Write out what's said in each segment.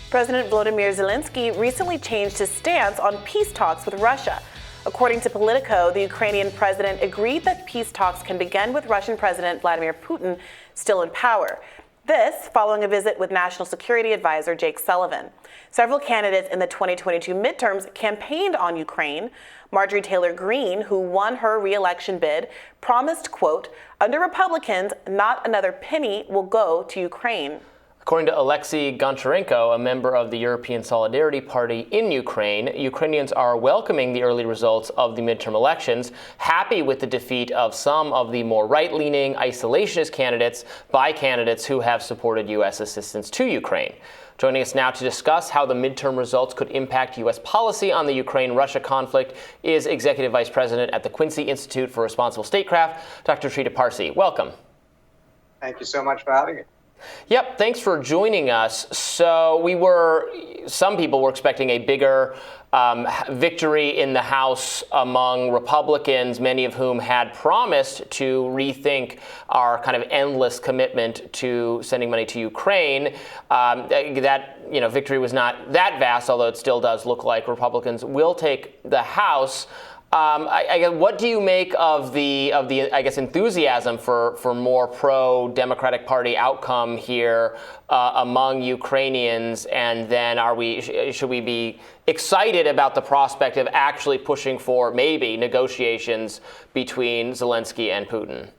President Volodymyr Zelensky recently changed his stance on peace talks with Russia. According to Politico, the Ukrainian president agreed that peace talks can begin with Russian President Vladimir Putin still in power. This following a visit with National Security Advisor Jake Sullivan. Several candidates in the 2022 midterms campaigned on Ukraine. Marjorie Taylor Greene, who won her re-election bid, promised, quote, "Under Republicans, not another penny will go to Ukraine." According to Alexei Goncharenko, a member of the European Solidarity Party in Ukraine, Ukrainians are welcoming the early results of the midterm elections, happy with the defeat of some of the more right-leaning isolationist candidates by candidates who have supported U.S. assistance to Ukraine. Joining us now to discuss how the midterm results could impact U.S. policy on the Ukraine-Russia conflict is Executive Vice President at the Quincy Institute for Responsible Statecraft, Dr. Trita Parsi. Welcome. Thank you so much for having me. Yep, thanks for joining us. So some people were expecting a bigger victory in the House among Republicans, many of whom had promised to rethink our kind of endless commitment to sending money to Ukraine. That victory was not that vast, although it still does look like Republicans will take the House. What do you make of the enthusiasm for more pro-Democratic Party outcome here among Ukrainians? And then should we be excited about the prospect of actually pushing for maybe negotiations between Zelensky and Putin?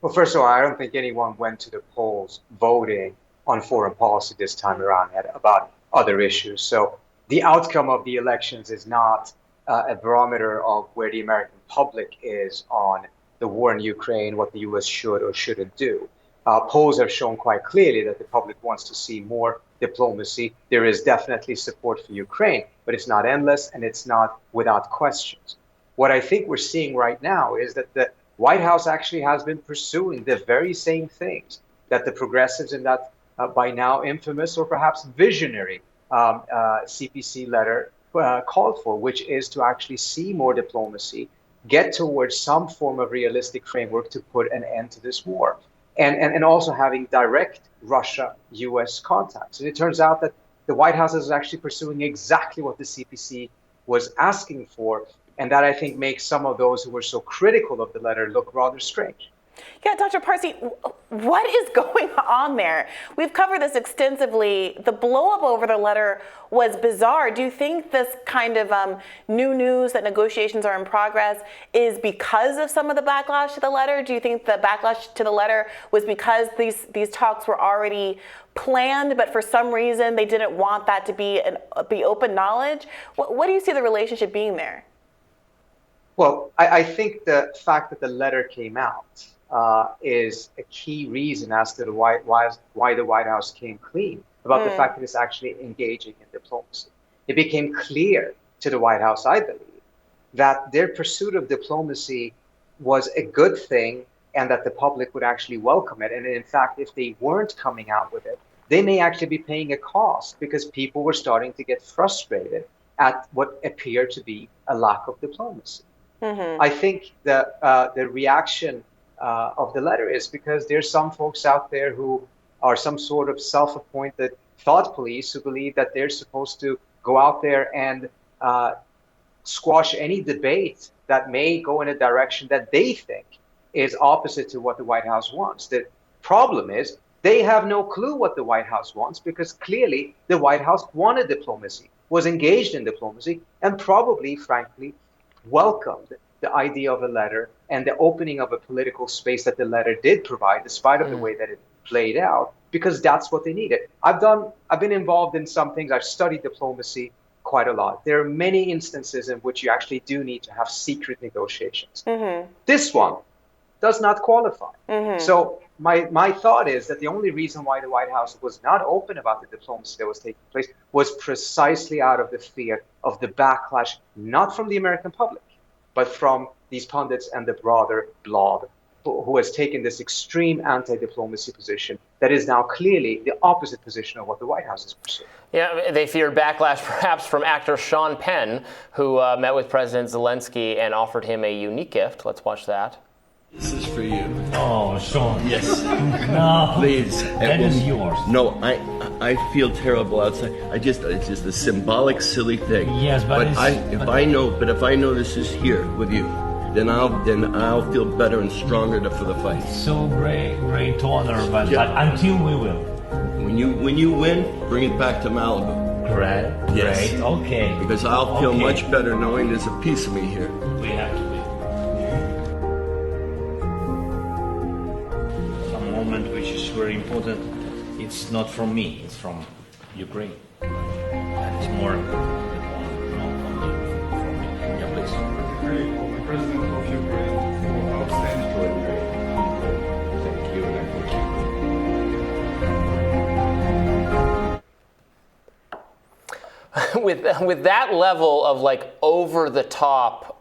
Well, first of all, I don't think anyone went to the polls voting on foreign policy this time around about other issues. So the outcome of the elections is not a barometer of where the American public is on the war in Ukraine, what the U.S. should or shouldn't do. Polls have shown quite clearly that the public wants to see more diplomacy. There is definitely support for Ukraine, but it's not endless and it's not without questions. What I think we're seeing right now is that the White House actually has been pursuing the very same things that the progressives in that by now infamous or perhaps visionary CPC letter called for, which is to actually see more diplomacy, get towards some form of realistic framework to put an end to this war, and also having direct Russia-US contacts. And it turns out that the White House is actually pursuing exactly what the CPC was asking for, and that I think makes some of those who were so critical of the letter look rather strange. Yeah, Dr. Parsi, what is going on there? We've covered this extensively. The blow-up over the letter was bizarre. Do you think this kind of new news that negotiations are in progress is because of some of the backlash to the letter? Do you think the backlash to the letter was because these talks were already planned, but for some reason they didn't want that to be open knowledge? What do you see the relationship being there? Well, I think the fact that the letter came out is a key reason as to why the White House came clean about the fact that it's actually engaging in diplomacy. It became clear to the White House, I believe, that their pursuit of diplomacy was a good thing and that the public would actually welcome it. And in fact, if they weren't coming out with it, they may actually be paying a cost because people were starting to get frustrated at what appeared to be a lack of diplomacy. I think the reaction of the letter is because there's some folks out there who are some sort of self-appointed thought police who believe that they're supposed to go out there and squash any debate that may go in a direction that they think is opposite to what the White House wants. The problem is they have no clue what the White House wants because clearly the White House wanted diplomacy, was engaged in diplomacy, and probably, frankly, welcomed the idea of a letter and the opening of a political space that the letter did provide, despite of the way that it played out, because that's what they needed. I've been involved in some things. I've studied diplomacy quite a lot. There are many instances in which you actually do need to have secret negotiations. This one does not qualify. So my thought is that the only reason why the White House was not open about the diplomacy that was taking place was precisely out of the fear of the backlash, not from the American public, but from these pundits and the broader blob who has taken this extreme anti-diplomacy position that is now clearly the opposite position of what the White House is pursuing. Yeah, they feared backlash perhaps from actor Sean Penn, who met with President Zelensky and offered him a unique gift. Let's watch that. This is for you. Oh, Sean. Yes. No. Please. That is yours. No, I feel terrible outside. It's just a symbolic, silly thing. Yes, but if I know this is here with you, then I'll feel better and stronger for the fight. So great honor, but until we will. When you win, bring it back to Malibu. Great. Yes. Great. Okay. Because I'll feel much better knowing there's a piece of me here. We have to be. Some moment which is very important. It's not from me. It's from Ukraine. And it's more from me. Yeah, please. The President of Ukraine for outstanding. Thank you. With that level of like over the top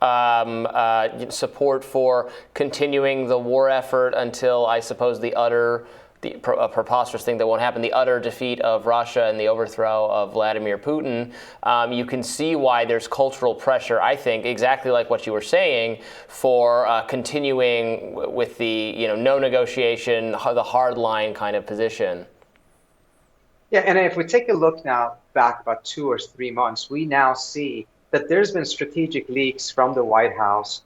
support for continuing the war effort until I suppose a preposterous thing that won't happen, the utter defeat of Russia and the overthrow of Vladimir Putin, you can see why there's cultural pressure, I think, exactly like what you were saying, for continuing with the no negotiation, the hard line kind of position. Yeah, and if we take a look now back about 2 or 3 months, we now see that there's been strategic leaks from the White House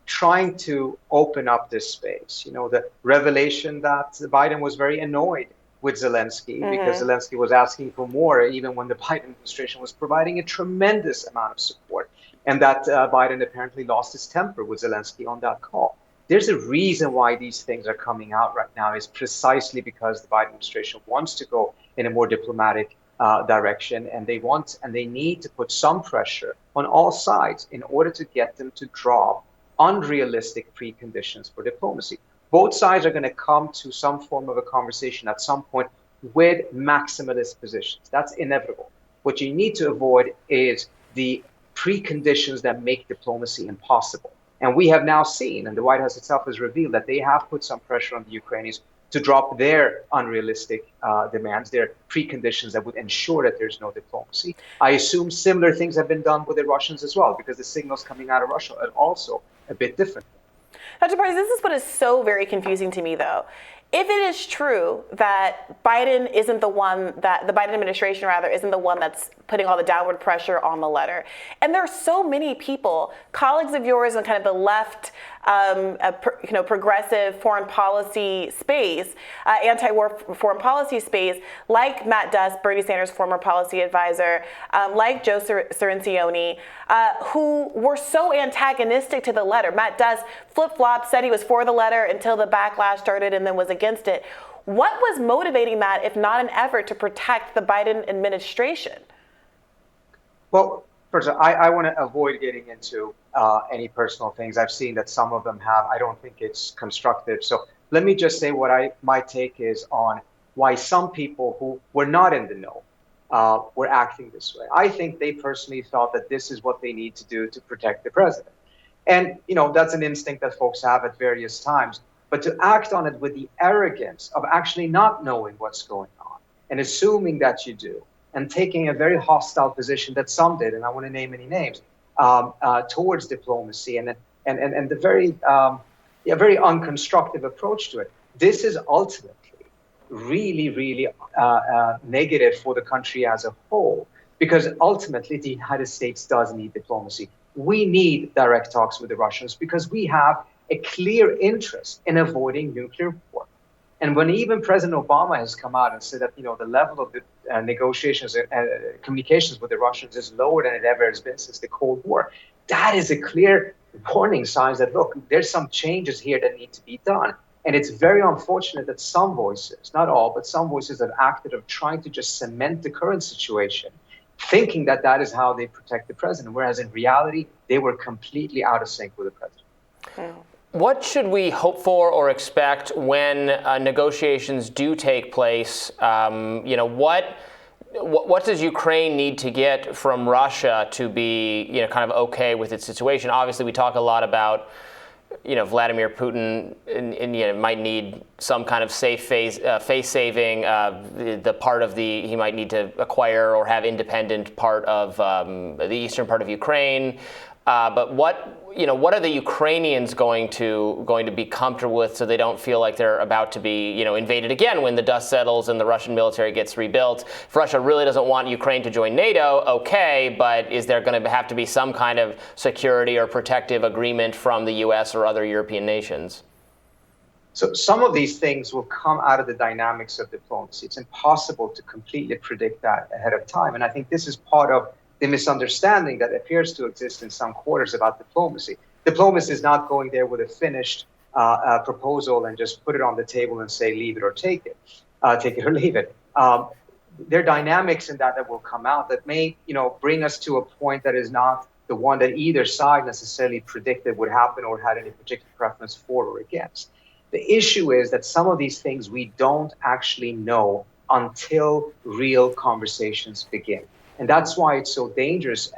trying to open up this space. The revelation that Biden was very annoyed with Zelensky because Zelensky was asking for more, even when the Biden administration was providing a tremendous amount of support, and that Biden apparently lost his temper with Zelensky on that call. There's a reason why these things are coming out right now, is precisely because the Biden administration wants to go in a more diplomatic direction, and they need to put some pressure on all sides in order to get them to drop unrealistic preconditions for diplomacy. Both sides are going to come to some form of a conversation at some point with maximalist positions. That's inevitable. What you need to avoid is the preconditions that make diplomacy impossible. And we have now seen, and the White House itself has revealed, that they have put some pressure on the Ukrainians to drop their unrealistic demands, their preconditions that would ensure that there's no diplomacy. I assume similar things have been done with the Russians as well, because the signals coming out of Russia are also a bit different. Dr. Parsi, this is what is so very confusing to me, though. If it is true that Biden isn't the one, that the Biden administration rather isn't the one that's putting all the downward pressure on the letter, and there are so many people, colleagues of yours in kind of the left, progressive foreign policy space, anti-war foreign policy space, like Matt Duss, Bernie Sanders' former policy advisor, like Joe Cirincione, who were so antagonistic to the letter. Matt Duss flip-flopped, said he was for the letter until the backlash started and then was against it. What was motivating that, if not an effort to protect the Biden administration? Well, first of all, I want to avoid getting into any personal things. I've seen that some of them have. I don't think it's constructive. So let me just say what my take is on why some people who were not in the know were acting this way. I think they personally thought that this is what they need to do to protect the president. And, that's an instinct that folks have at various times. But to act on it with the arrogance of actually not knowing what's going on and assuming that you do, and taking a very hostile position that some did, and I want to name any names, towards diplomacy and the very unconstructive approach to it. This is ultimately really, really negative for the country as a whole, because ultimately the United States does need diplomacy. We need direct talks with the Russians because we have a clear interest in avoiding nuclear war. And when even President Obama has come out and said that the level of the negotiations and communications with the Russians is lower than it ever has been since the Cold War, that is a clear warning sign that, look, there's some changes here that need to be done. And it's very unfortunate that some voices, not all, but some voices have acted of trying to just cement the current situation, thinking that that is how they protect the president, whereas in reality, they were completely out of sync with the president. Okay. What should we hope for or expect when negotiations do take place? What does Ukraine need to get from Russia to be, kind of okay with its situation? Obviously, we talk a lot about, Vladimir Putin and might need some kind of safe face saving. The part of he might need to acquire or have independent part of the eastern part of Ukraine. But what are the Ukrainians going to be comfortable with, so they don't feel like they're about to be invaded again when the dust settles and the Russian military gets rebuilt? If Russia really doesn't want Ukraine to join NATO, okay, but is there going to have to be some kind of security or protective agreement from the U.S. or other European nations? So some of these things will come out of the dynamics of diplomacy. It's impossible to completely predict that ahead of time. And I think this is part of the misunderstanding that appears to exist in some quarters about diplomacy. Diplomacy is not going there with a finished proposal and just put it on the table and say, leave it or take it, take it or leave it. There are dynamics in that will come out that may, bring us to a point that is not the one that either side necessarily predicted would happen or had any particular preference for or against. The issue is that some of these things we don't actually know until real conversations begin. And that's why it's so dangerous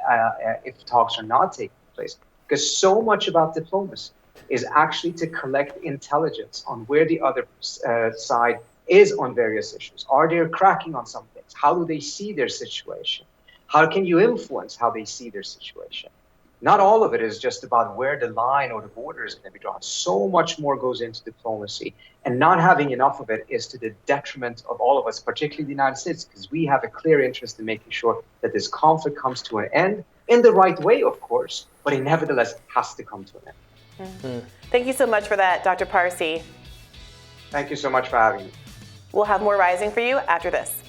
if talks are not taking place, because so much about diplomacy is actually to collect intelligence on where the other side is on various issues. Are they cracking on some things? How do they see their situation? How can you influence how they see their situation? Not all of it is just about where the line or the border is going to be drawn. So much more goes into diplomacy, and not having enough of it is to the detriment of all of us, particularly the United States, because we have a clear interest in making sure that this conflict comes to an end in the right way, of course, but it nevertheless has to come to an end. Mm-hmm. Thank you so much for that, Dr. Parsi. Thank you so much for having me. We'll have more Rising for you after this.